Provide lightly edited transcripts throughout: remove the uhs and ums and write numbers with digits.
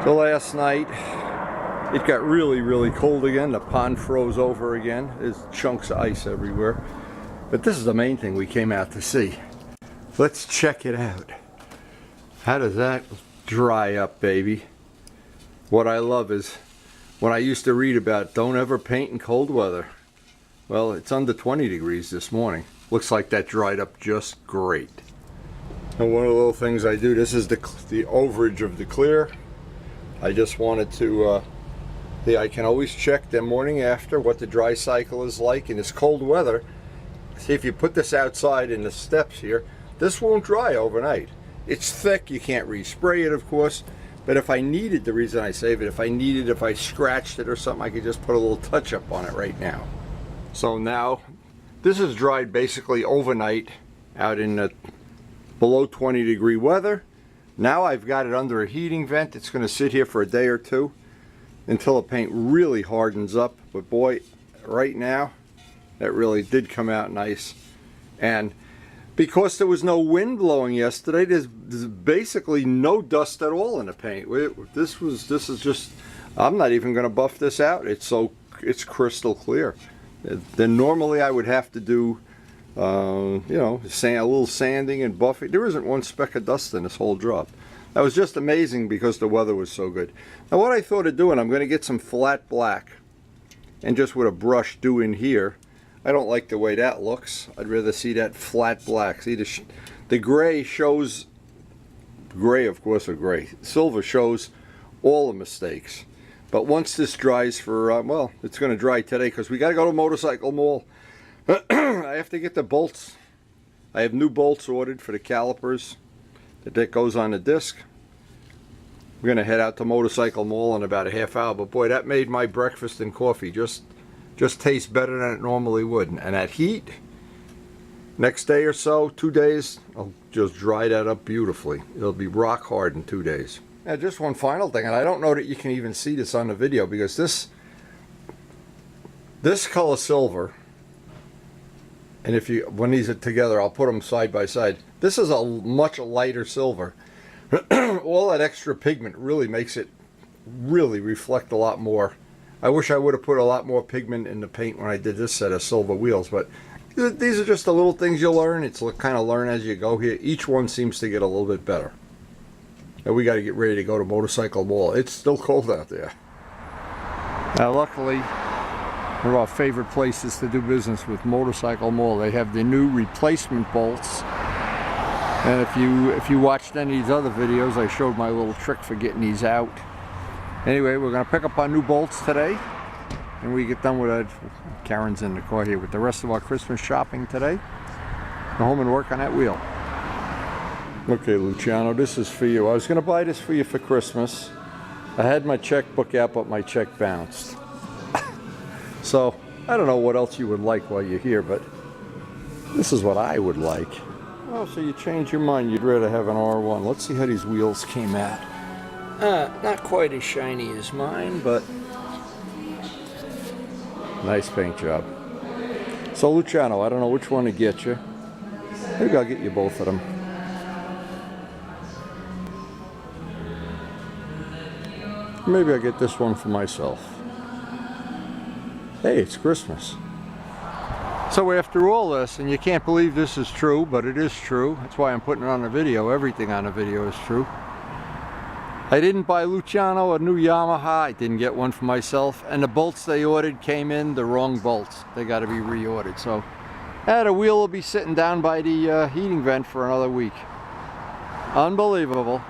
So last night it got really cold again. The pond froze over again. There's chunks of ice everywhere. But this is the main thing we came out to see. Let's check it out. How does that dry up, baby? What I love is when I used to read about don't ever paint in cold weather. Well, it's under 20 degrees this morning. Looks like that dried up just great. And one of the little things I do, this is the overage of the clear. I just wanted to, I can always check the morning after what the dry cycle is like in this cold weather. See, if you put this outside in the steps here, this won't dry overnight. It's thick, you can't respray it, of course, but if I needed, the reason I save it, if I scratched it or something, I could just put a little touch up on it right now. So now, this is dried basically overnight out in below 20 degree weather. Now I've got it under a heating vent. It's going to sit here for a day or two until the paint really hardens up. But boy, right now, that really did come out nice. And because there was no wind blowing yesterday, there's basically no dust at all in the paint. This is just, I'm not even going to buff this out. It's crystal clear. Then normally I would have to do you know, a little sanding and buffing. There isn't one speck of dust in this whole job. That was just amazing because the weather was so good. Now what I thought of doing, I'm going to get some flat black and just with a brush do in here. I don't like the way that looks. I'd rather see that flat black. See, the gray shows, gray of course are gray. Silver shows all the mistakes. But once this dries for, well, it's going to dry today because we got to go to Motorcycle Mall. I have to get the bolts. I have new bolts ordered for the calipers that goes on the disc. We're going to head out to Motorcycle Mall in about a half hour. But boy, that made my breakfast and coffee just taste better than it normally would. And that heat, next day or so, 2 days, I'll just dry that up beautifully. It'll be rock hard in 2 days. Now just one final thing, and I don't know that you can even see this on the video because this color silver, and when these are together, I'll put them side by side. This is a much lighter silver. All that extra pigment really makes it really reflect a lot more. I wish I would have put a lot more pigment in the paint when I did this set of silver wheels, but these are just the little things you'll learn. It's kind of learn as you go here. Each one seems to get a little bit better. And we got to get ready to go to Motorcycle Mall. It's still cold out there. Now luckily, one of our favorite places to do business with, Motorcycle Mall. They have the new replacement bolts. And if you watched any of these other videos, I showed my little trick for getting these out. Anyway, we're going to pick up our new bolts today. And we get done with it. Karen's in the car here with the rest of our Christmas shopping today. Go home and work on that wheel. Okay, Luciano, this is for you. I was going to buy this for you for Christmas. I had my checkbook out, but my check bounced. So, I don't know what else you would like while you're here, but this is what I would like. Oh, so you changed your mind. You'd rather have an R1. Let's see how these wheels came out. Not quite as shiny as mine, but nice paint job. So, Luciano, I don't know which one to get you. Maybe I'll get you both of them. Maybe I'll get this one for myself. Hey, it's Christmas. So after all this, and you can't believe this is true, but it is true. That's why I'm putting it on the video. Everything on the video is true. I didn't buy Luciano a new Yamaha. I didn't get one for myself. And the bolts they ordered came in the wrong bolts. They got to be reordered. So the wheel will be sitting down by the heating vent for another week. Unbelievable.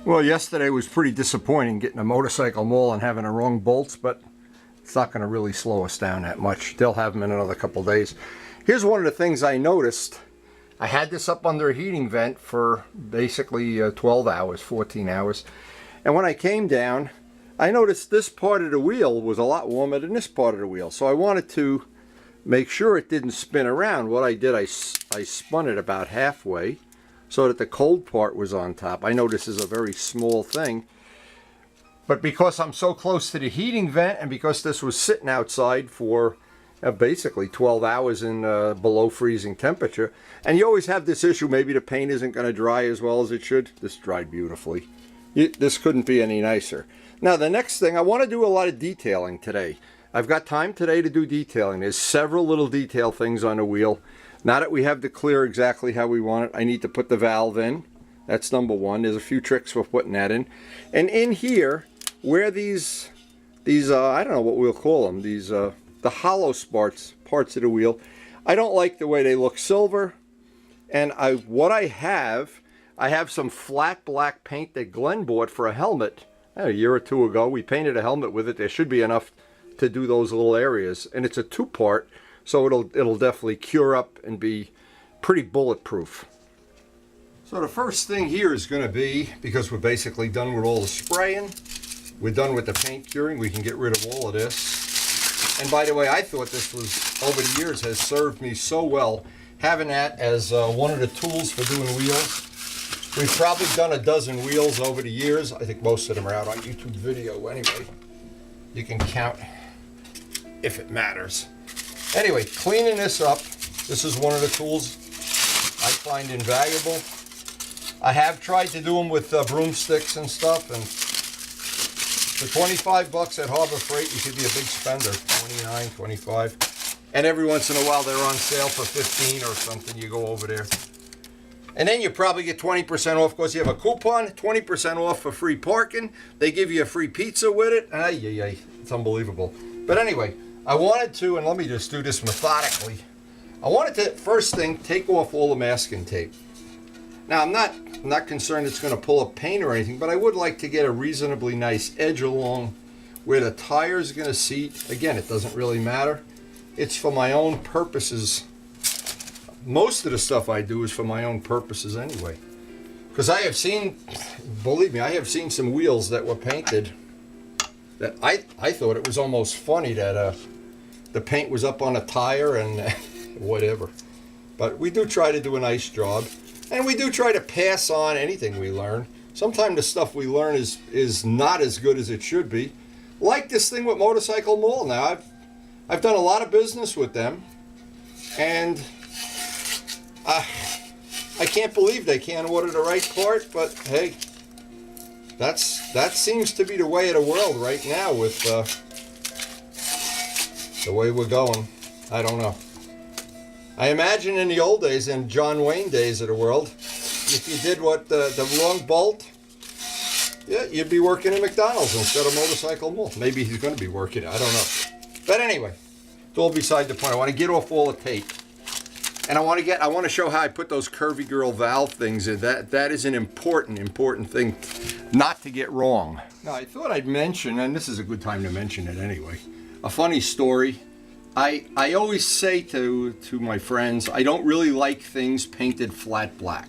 Well, yesterday was pretty disappointing getting a Motorcycle Mall and having the wrong bolts, but it's not going to really slow us down that much. They'll have them in another couple days. Here's one of the things I noticed. I had this up under a heating vent for basically 12 hours, 14 hours. And when I came down, I noticed this part of the wheel was a lot warmer than this part of the wheel. So I wanted to make sure it didn't spin around. What I did, I spun it about halfway so that the cold part was on top. I know this is a very small thing, but because I'm so close to the heating vent and because this was sitting outside for basically 12 hours in below freezing temperature, and you always have this issue, maybe the paint isn't going to dry as well as it should. This dried beautifully. This couldn't be any nicer. Now the next thing, I want to do a lot of detailing today. I've got time today to do detailing. There's several little detail things on the wheel. Now that we have the clear exactly how we want it, I need to put the valve in. That's number one. There's a few tricks for putting that in. And in here, where these I don't know what we'll call them, the hollow parts of the wheel, I don't like the way they look silver. And I have some flat black paint that Glenn bought for a helmet a year or two ago. We painted a helmet with it. There should be enough to do those little areas. And it's a two-part, so it'll definitely cure up and be pretty bulletproof. So the first thing here is going to be, because we're basically done with all the spraying, we're done with the paint curing, we can get rid of all of this. And by the way, I thought this was, over the years, has served me so well, having that as one of the tools for doing wheels. We've probably done a dozen wheels over the years. I think most of them are out on YouTube video anyway. You can count if it matters. Anyway, cleaning this up, this is one of the tools I find invaluable. I have tried to do them with broomsticks and stuff, and for 25 bucks at Harbor Freight, you could be a big spender, 29, 25. And every once in a while, they're on sale for 15 or something. You go over there. And then you probably get 20% off because you have a coupon, 20% off for free parking. They give you a free pizza with it. Ay, it's unbelievable. But anyway, I wanted to, and let me just do this methodically. I wanted to, first thing, take off all the masking tape. Now, I'm not concerned it's going to pull up paint or anything, but I would like to get a reasonably nice edge along where the tire is going to seat. Again, it doesn't really matter. It's for my own purposes. Most of the stuff I do is for my own purposes anyway. Because I have seen, believe me, I have seen some wheels that were painted that I thought it was almost funny that the paint was up on a tire and whatever. But we do try to do a nice job. And we do try to pass on anything we learn. Sometimes the stuff we learn is not as good as it should be. Like this thing with Motorcycle Mall now. I've done a lot of business with them. And I can't believe they can't order the right part. But hey, that seems to be the way of the world right now with the way we're going. I don't know. I imagine in the old days, in John Wayne days of the world, if you did what the wrong bolt, yeah, you'd be working at McDonald's instead of Motorcycle Mall. Maybe he's going to be working, I don't know. But anyway, it's all beside the point. I want to get off all the tape. And I want to show how I put those Curvy Girl valve things in. That is an important thing not to get wrong. Now, I thought I'd mention, and this is a good time to mention it anyway, a funny story. I always say to my friends, I don't really like things painted flat black.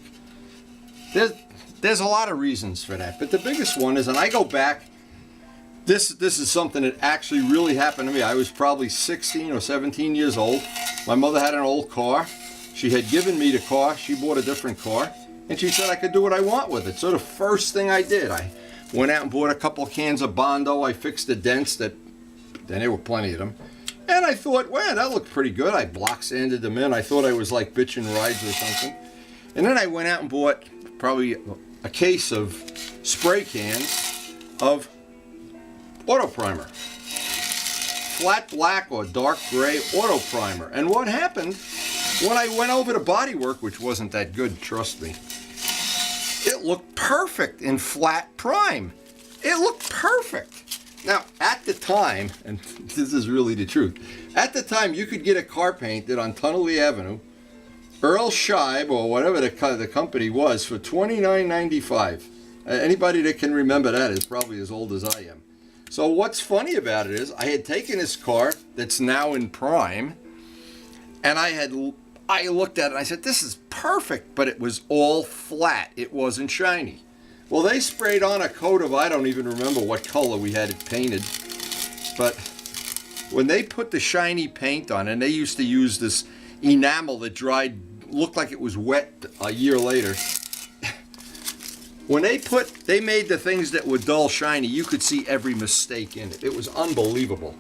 There's a lot of reasons for that, but the biggest one is, and I go back, this is something that actually really happened to me. I was probably 16 or 17 years old. My mother had an old car. She had given me the car. She bought a different car, and she said I could do what I want with it. So the first thing I did, I went out and bought a couple cans of Bondo. I fixed the dents then there were plenty of them. And I thought, well, that looked pretty good. I block sanded them in. I thought I was like bitchin' rides or something. And then I went out and bought probably a case of spray cans of auto primer. Flat black or dark gray auto primer. And what happened when I went over to Bodywork, which wasn't that good, trust me, it looked perfect in flat prime. It looked perfect. Now, at the time, and this is really the truth, at the time you could get a car painted on Tunnelly Avenue, Earl Scheib, or whatever the company was, for $29.95. Anybody that can remember that is probably as old as I am. So what's funny about it is, I had taken this car that's now in prime, and I looked at it and I said, this is perfect, but it was all flat. It wasn't shiny. Well, they sprayed on a coat of, I don't even remember what color we had it painted, but when they put the shiny paint on, and they used to use this enamel that dried, looked like it was wet a year later. When they made the things that were dull shiny, you could see every mistake in it. It was unbelievable.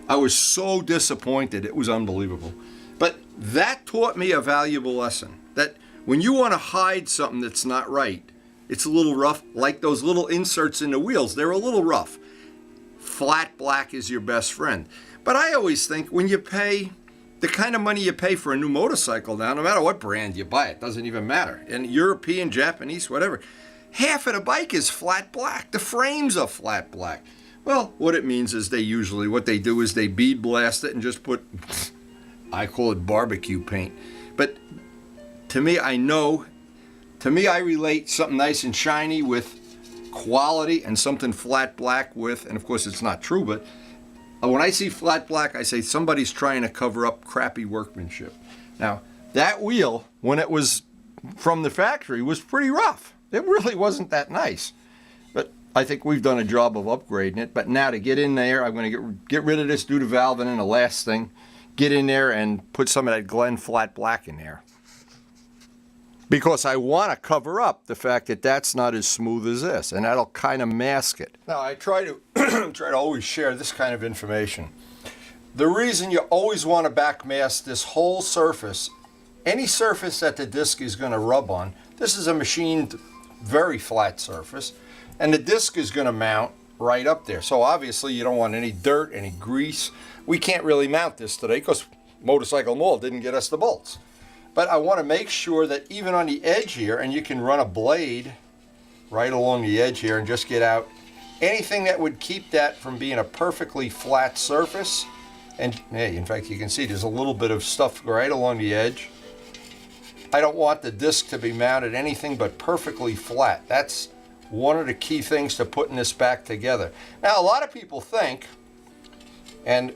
I was so disappointed. It was unbelievable. But that taught me a valuable lesson, that when you want to hide something that's not right, it's a little rough, like those little inserts in the wheels, they're a little rough. Flat black is your best friend. But I always think when you pay the kind of money you pay for a new motorcycle now, no matter what brand you buy, it doesn't even matter. And European, Japanese, whatever, half of the bike is flat black. The frames are flat black. Well, what it means is what they do is they bead blast it and just put, I call it barbecue paint. But to me, I relate something nice and shiny with quality and something flat black with, and of course it's not true, but when I see flat black, I say somebody's trying to cover up crappy workmanship. Now, that wheel, when it was from the factory, was pretty rough. It really wasn't that nice. But I think we've done a job of upgrading it. But now to get in there, I'm going to get rid of this, do the valve, and then the last thing, get in there and put some of that Glen flat black in there. Because I want to cover up the fact that that's not as smooth as this, and that'll kind of mask it. Now, I try to always share this kind of information. The reason you always want to back mask this whole surface, any surface that the disc is going to rub on, this is a machined, very flat surface, and the disc is going to mount right up there. So obviously you don't want any dirt, any grease. We can't really mount this today because Motorcycle Mall didn't get us the bolts. But I want to make sure that even on the edge here, and you can run a blade right along the edge here and just get out anything that would keep that from being a perfectly flat surface. And hey, in fact, you can see there's a little bit of stuff right along the edge. I don't want the disc to be mounted anything but perfectly flat. That's one of the key things to putting this back together. Now, a lot of people think, and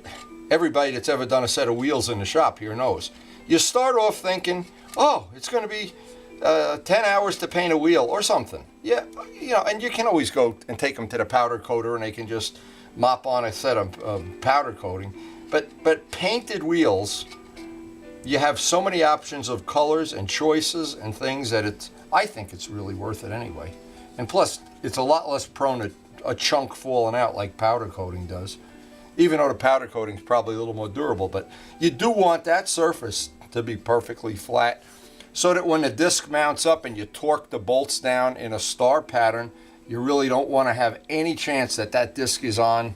everybody that's ever done a set of wheels in the shop here knows, you start off thinking, oh, it's going to be 10 hours to paint a wheel or something. Yeah, you know, and you can always go and take them to the powder coater and they can just mop on a set of powder coating. But painted wheels, you have so many options of colors and choices and things that I think it's really worth it anyway. And plus, it's a lot less prone to a chunk falling out like powder coating does. Even though the powder coating is probably a little more durable, but you do want that surface to be perfectly flat so that when the disc mounts up and you torque the bolts down in a star pattern, you really don't want to have any chance that that disc is on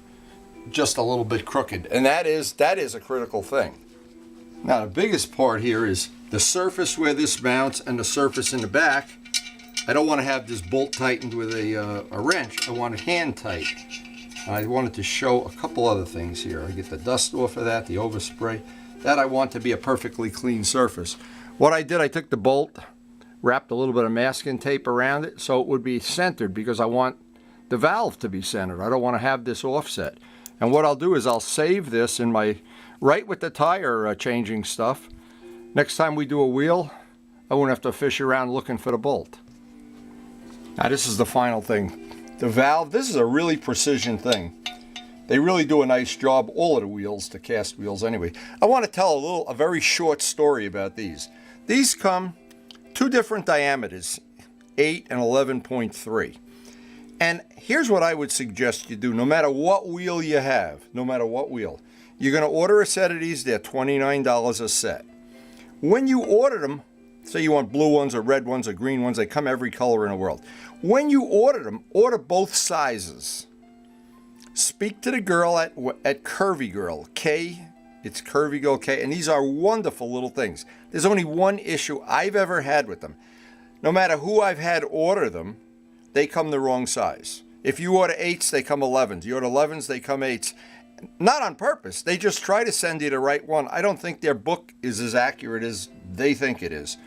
just a little bit crooked. And that is a critical thing. Now, the biggest part here is the surface where this mounts and the surface in the back. I don't want to have this bolt tightened with a wrench. I want it hand tight. I wanted to show a couple other things here. I get the dust off of that, the overspray. That I want to be a perfectly clean surface. What I did, I took the bolt, wrapped a little bit of masking tape around it so it would be centered because I want the valve to be centered. I don't want to have this offset. And what I'll do is I'll save this in my, right with the tire changing stuff. Next time we do a wheel, I won't have to fish around looking for the bolt. Now this is the final thing. The valve, this is a really precision thing. They really do a nice job, all of the wheels, the cast wheels anyway. I want to tell a very short story about these. These come two different diameters, 8 and 11.3. And here's what I would suggest you do, no matter what wheel you have, no matter what wheel. You're going to order a set of these, they're $29 a set. When you order them, say you want blue ones or red ones or green ones, they come every color in the world. When you order them, order both sizes. Speak to the girl at Curvy Girl, K, it's Curvy Girl K, and these are wonderful little things. There's only one issue I've ever had with them. No matter who I've had order them, they come the wrong size. If you order 8s, they come 11s. You order 11s, they come 8s. Not on purpose. They just try to send you the right one. I don't think their book is as accurate as they think it is.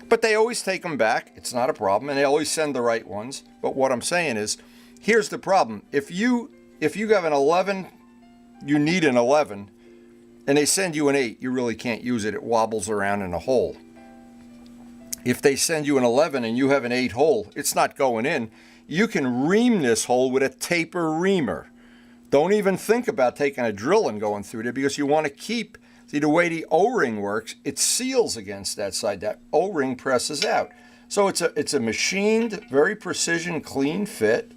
But they always take them back. It's not a problem. And they always send the right ones. But what I'm saying is, here's the problem. If you have an 11, you need an 11, and they send you an 8, you really can't use it. It wobbles around in a hole. If they send you an 11 and you have an 8 hole, it's not going in. You can ream this hole with a taper reamer. Don't even think about taking a drill and going through there because you want to keep, see the way the O-ring works, it seals against that side. That O-ring presses out. So it's a machined, very precision, clean fit.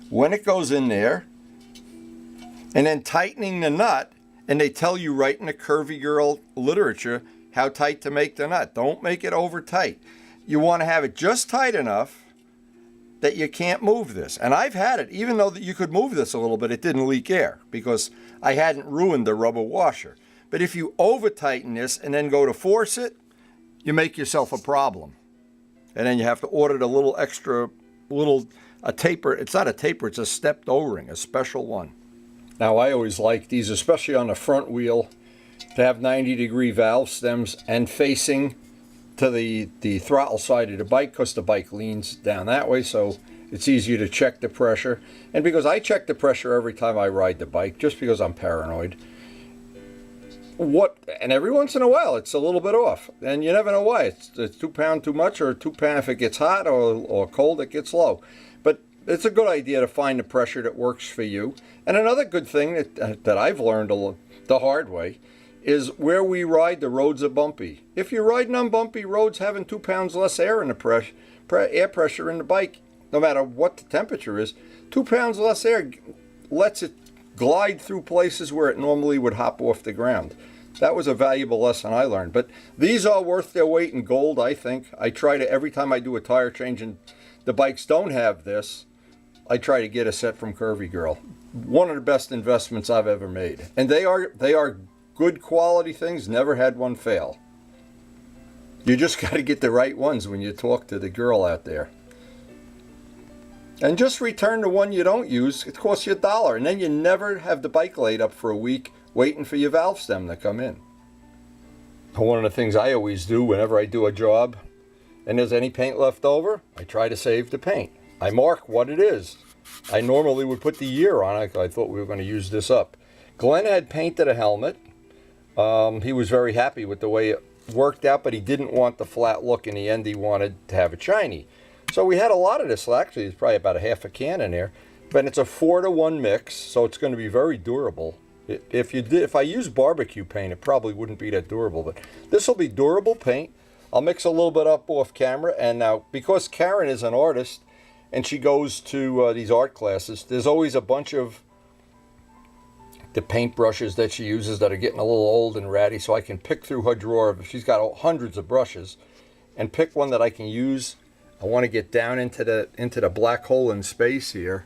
When it goes in there, and then tightening the nut, and they tell you right in the Curvy Girl literature how tight to make the nut. Don't make it over tight. You want to have it just tight enough that you can't move this. And I've had it, even though that you could move this a little bit, it didn't leak air because I hadn't ruined the rubber washer. But if you over tighten this and then go to force it, you make yourself a problem. And then you have to order the little extra, a taper. It's not a taper, it's a stepped O-ring, a special one. Now I always like these, especially on the front wheel, to have 90-degree valve stems and facing to the throttle side of the bike, because the bike leans down that way, so it's easier to check the pressure. And because I check the pressure every time I ride the bike, just because I'm paranoid. And every once in a while it's a little bit off, and you never know why. It's 2 pound too much, or 2 pound if it gets hot, or cold it gets low. But it's a good idea to find the pressure that works for you. And another good thing that I've learned the hard way is where we ride, the roads are bumpy. If you're riding on bumpy roads, having 2 pounds less air in the air pressure in the bike, no matter what the temperature is, 2 pounds less air lets it glide through places where it normally would hop off the ground. That was a valuable lesson I learned. But these are worth their weight in gold, I think. I try to, every time I do a tire change and the bikes don't have this, I try to get a set from Curvy Girl. One of the best investments I've ever made. And they are good quality things, never had one fail. You just got to get the right ones when you talk to the girl out there. And just return the one you don't use. It costs you $1, and then you never have the bike laid up for a week waiting for your valve stem to come in. One of the things I always do whenever I do a job and there's any paint left over, I try to save the paint. I mark what it is. I normally would put the year on it. I thought we were going to use this up. Glenn had painted a helmet. He was very happy with the way it worked out, but he didn't want the flat look. In the end, he wanted to have it shiny. So we had a lot of this. Actually, it's probably about a half a can in there. But it's a 4-to-1 mix, so it's going to be very durable. If I use barbecue paint, it probably wouldn't be that durable. But this will be durable paint. I'll mix a little bit up off camera. And now, because Karen is an artist, and she goes to these art classes, there's always a bunch of the paint brushes that she uses that are getting a little old and ratty, so I can pick through her drawer. She's got hundreds of brushes, and pick one that I can use. I want to get down into the black hole in space here.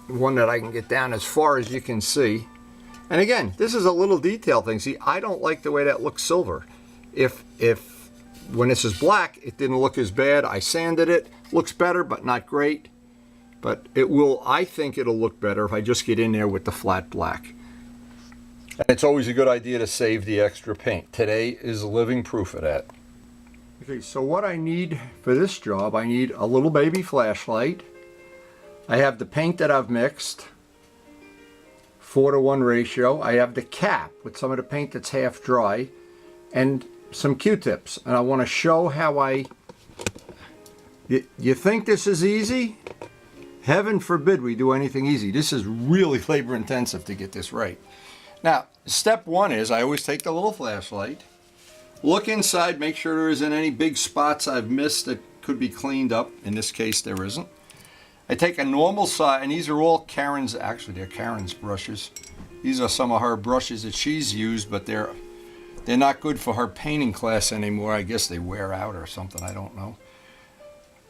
One that I can get down as far as you can see. And again, this is a little detail thing. See, I don't like the way that looks silver. If when this is black, it didn't look as bad. I sanded it. Looks better, but not great. But it will, I think it'll look better if I just get in there with the flat black. And it's always a good idea to save the extra paint. Today is living proof of that. Okay, so what I need for this job, I need a little baby flashlight. I have the paint that I've mixed, 4-to-1 ratio. I have the cap with some of the paint that's half dry, and some Q-tips. And I want to show how you think this is easy? Heaven forbid we do anything easy. This is really labor intensive to get this right. Now, step one is I always take the little flashlight, look inside, make sure there isn't any big spots I've missed that could be cleaned up. In this case, there isn't. I take a normal size, and these are all Karen's, actually they're Karen's brushes. These are some of her brushes that she's used, but they're not good for her painting class anymore. I guess they wear out or something, I don't know.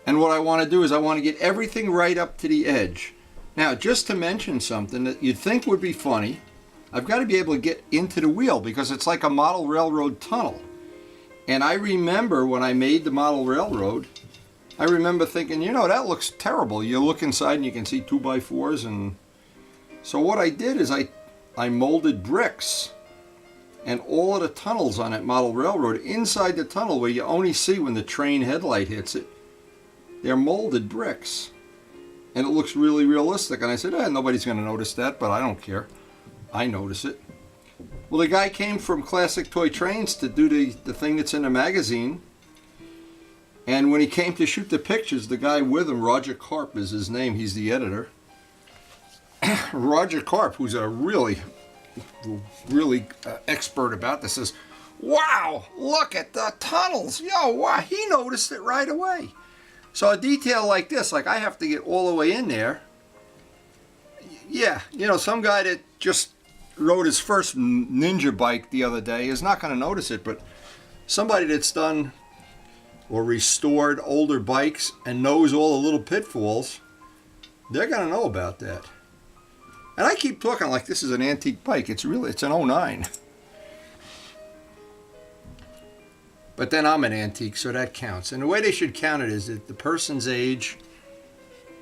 And what I want to do is I want to get everything right up to the edge. Now, just to mention something that you'd think would be funny, I've got to be able to get into the wheel because it's like a model railroad tunnel. And I remember when I made the model railroad, I remember thinking, you know, that looks terrible. You look inside and you can see 2x4s. And so what I did is I molded bricks. And all of the tunnels on that model railroad, inside the tunnel where you only see when the train headlight hits it, they're molded bricks. And it looks really realistic. And I said, nobody's going to notice that, but I don't care. I notice it. Well, the guy came from Classic Toy Trains to do the thing that's in the magazine. And when he came to shoot the pictures, the guy with him, Roger Karp is his name. He's the editor. Roger Karp, who's a really expert about this, says, wow, look at the tunnels. Yo, wow, he noticed it right away. So a detail like this, like I have to get all the way in there. Yeah, you know, some guy that just rode his first ninja bike the other day is not going to notice it, but somebody that's done or restored older bikes and knows all the little pitfalls, they're going to know about that. And I keep talking like this is an antique bike. It's an '09. But then I'm an antique, so that counts. And the way they should count it is that the person's age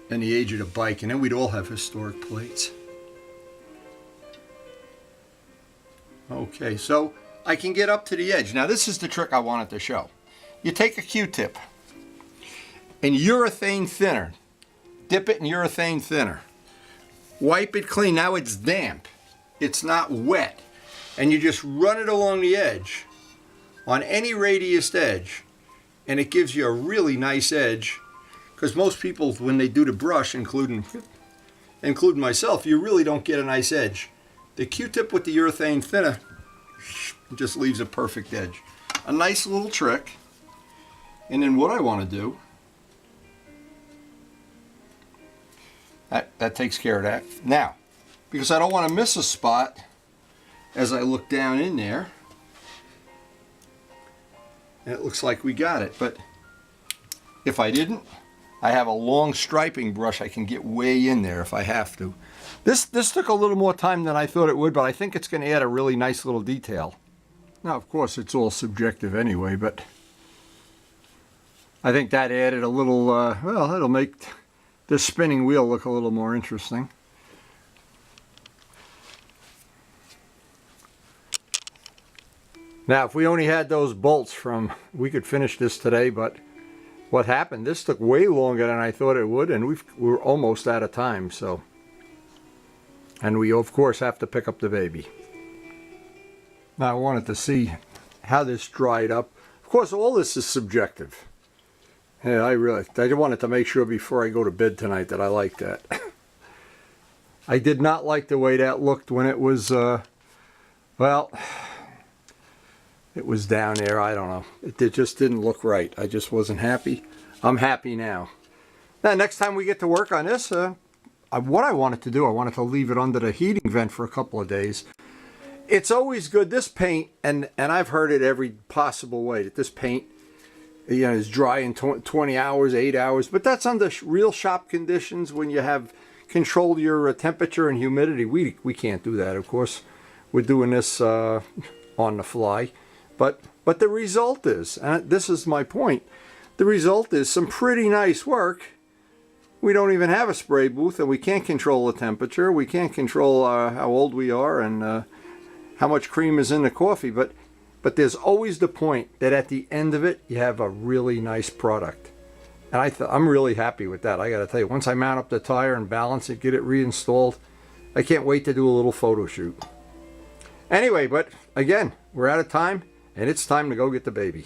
and the age of the bike, and then we'd all have historic plates. Okay, so I can get up to the edge. Now this is the trick I wanted to show. You take a Q-tip and urethane thinner, dip it in urethane thinner, wipe it clean. Now it's damp, it's not wet, and you just run it along the edge on any radius edge, and it gives you a really nice edge, because most people, when they do the brush, including myself, you really don't get a nice edge. The Q-tip with the urethane thinner just leaves a perfect edge. A nice little trick. And then what I want to do, that takes care of that. Now, because I don't want to miss a spot as I look down in there, and it looks like we got it, but if I didn't, I have a long striping brush. I can get way in there if I have to. This took a little more time than I thought it would, but I think it's going to add a really nice little detail. Now, of course, it's all subjective anyway, but I think that added a little, well, it'll make this spinning wheel look a little more interesting. Now, if we only had those bolts we could finish this today, but what happened, this took way longer than I thought it would, and we're almost out of time, so. And we, of course, have to pick up the baby. Now, I wanted to see how this dried up. Of course, all this is subjective. Yeah, I wanted to make sure before I go to bed tonight that I like that. I did not like the way that looked when it was, well, it was down there. I don't know. It just didn't look right. I just wasn't happy. I'm happy now. Now, next time we get to work on this, what I wanted to do, I wanted to leave it under the heating vent for a couple of days. It's always good, this paint, and I've heard it every possible way, that this paint, you know, is dry in 20 hours, 8 hours, but that's under real shop conditions when you have controlled your temperature and humidity. We can't do that, of course. We're doing this on the fly. But the result is, and this is my point, the result is some pretty nice work. We don't even have a spray booth, and we can't control the temperature. We can't control how old we are and how much cream is in the coffee. But there's always the point that at the end of it, you have a really nice product. And I'm really happy with that. I got to tell you, once I mount up the tire and balance it, get it reinstalled, I can't wait to do a little photo shoot. Anyway, but again, we're out of time, and it's time to go get the baby.